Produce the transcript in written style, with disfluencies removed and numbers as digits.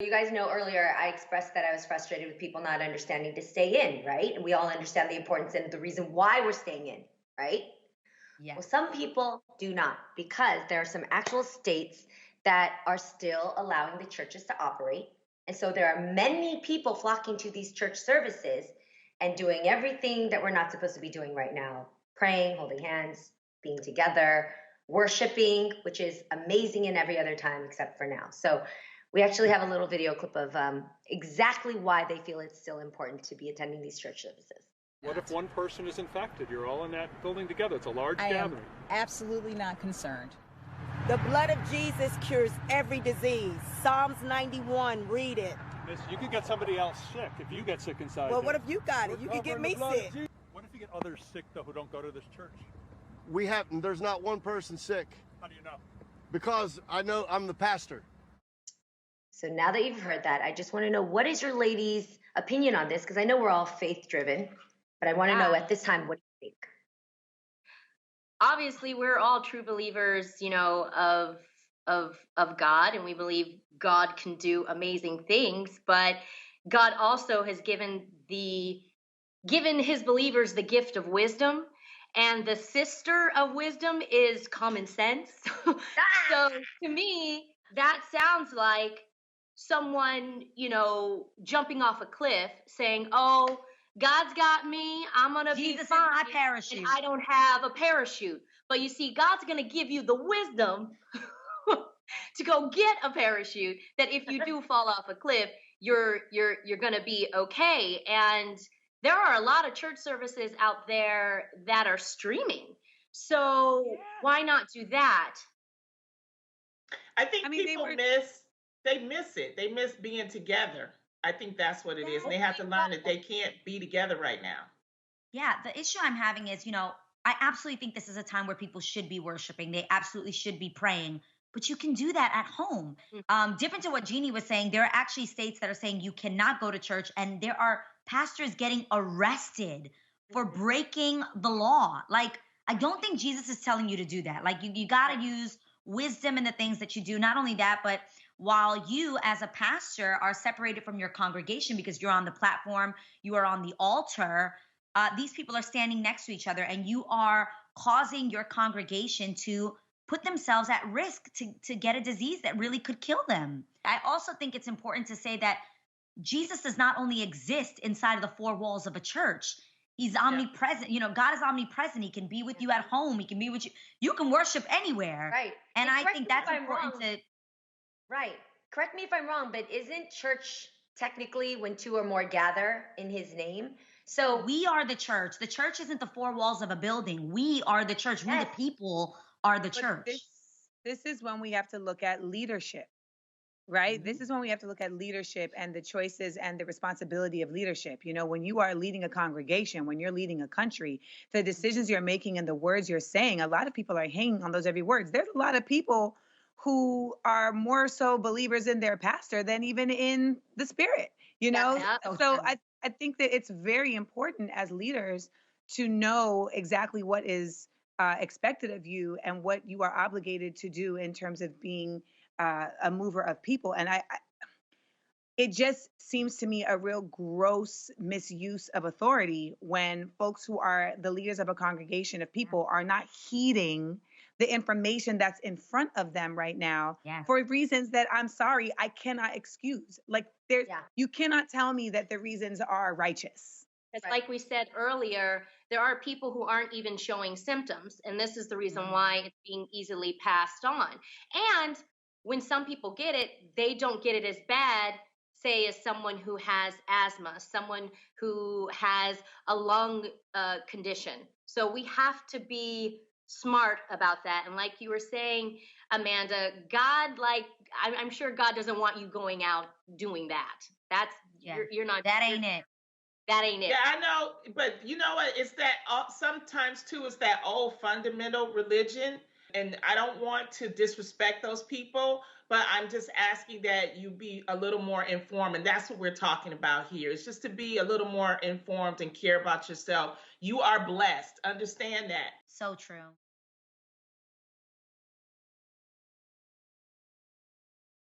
You guys know earlier I expressed that I was frustrated with people not understanding to stay in, right? And we all understand the importance and the reason why we're staying in, right? Well, Yes. some people do not because there are some actual states that are still allowing the churches to operate. And so there are many people flocking to these church services and doing everything that we're not supposed to be doing right now: praying, holding hands, being together, worshiping, which is amazing in every other time except for now. So we actually have a little video clip of exactly why they feel it's still important to be attending these church services. What if one person is infected? You're all in that building together. It's a large I am gathering. absolutely not concerned. The blood of Jesus cures every disease. Psalms 91, read it. Miss, you could get somebody else sick if you get sick inside. Well, there. what if you got it? You could get me sick. What if you get others sick, though, who don't go to this church? There's not one person sick. How do you know? Because I know I'm the pastor. So now that you've heard that, I just want to know, what is your ladies' opinion on this? Because I know we're all faith-driven, but I want to know at this time, what do you think? Obviously, we're all true believers, of God, and we believe God can do amazing things, but God also has given his believers the gift of wisdom, and the sister of wisdom is common sense. So to me, that sounds like someone, jumping off a cliff saying, "Oh, God's got me. I'm going to be Jesus is fine. my parachute." And I don't have a parachute." But you see, God's going to give you the wisdom to go get a parachute, that if you do fall off a cliff, you're going to be okay. And there are a lot of church services out there that are streaming. So why not do that? I think I mean, people miss it. They miss being together. I think that's what it is. And they have to learn that they can't be together right now. Yeah, the issue I'm having is, I absolutely think this is a time where people should be worshiping. They absolutely should be praying, but you can do that at home. Different to what Jeannie was saying, there are actually states that are saying you cannot go to church, and there are pastors getting arrested for breaking the law. Like, I don't think Jesus is telling you to do that. Like, you got to use wisdom in the things that you do. Not only that, but while you as a pastor are separated from your congregation because you're on the platform, you are on the altar, these people are standing next to each other, and you are causing your congregation to put themselves at risk to get a disease that really could kill them. I also think it's important to say that Jesus does not only exist inside of the four walls of a church. He's omnipresent. God is omnipresent. He can be with you at home. He can be with you. You can worship anywhere. Right. And I think that's important to... Right. Correct me if I'm wrong, but isn't church technically when two or more gather in his name? So we are the church. The church isn't the four walls of a building. We are the church. We, the people, are the church. This is when we have to look at leadership, right? This is when we have to look at leadership and the choices and the responsibility of leadership. When you are leading a congregation, when you're leading a country, the decisions you're making and the words you're saying, a lot of people are hanging on those every words. There's a lot of people who are more so believers in their pastor than even in the spirit, So I think that it's very important as leaders to know exactly what is expected of you and what you are obligated to do in terms of being a mover of people. And it just seems to me a real gross misuse of authority when folks who are the leaders of a congregation of people are not heeding the information that's in front of them right now for reasons that, I'm sorry, I cannot excuse. Like, you cannot tell me that the reasons are righteous. Because like we said earlier, there are people who aren't even showing symptoms, and this is the reason why it's being easily passed on. And when some people get it, they don't get it as bad, say, as someone who has asthma, someone who has a lung condition. So we have to be smart about that. And like you were saying, Amanda, I'm sure God doesn't want you going out doing that. That's you're not. That ain't it. That ain't it. Yeah, I know, but you know what? It's that sometimes too. It's that old fundamental religion, and I don't want to disrespect those people, but I'm just asking that you be a little more informed, and that's what we're talking about here. It's just to be a little more informed and care about yourself. You are blessed. Understand that. So true.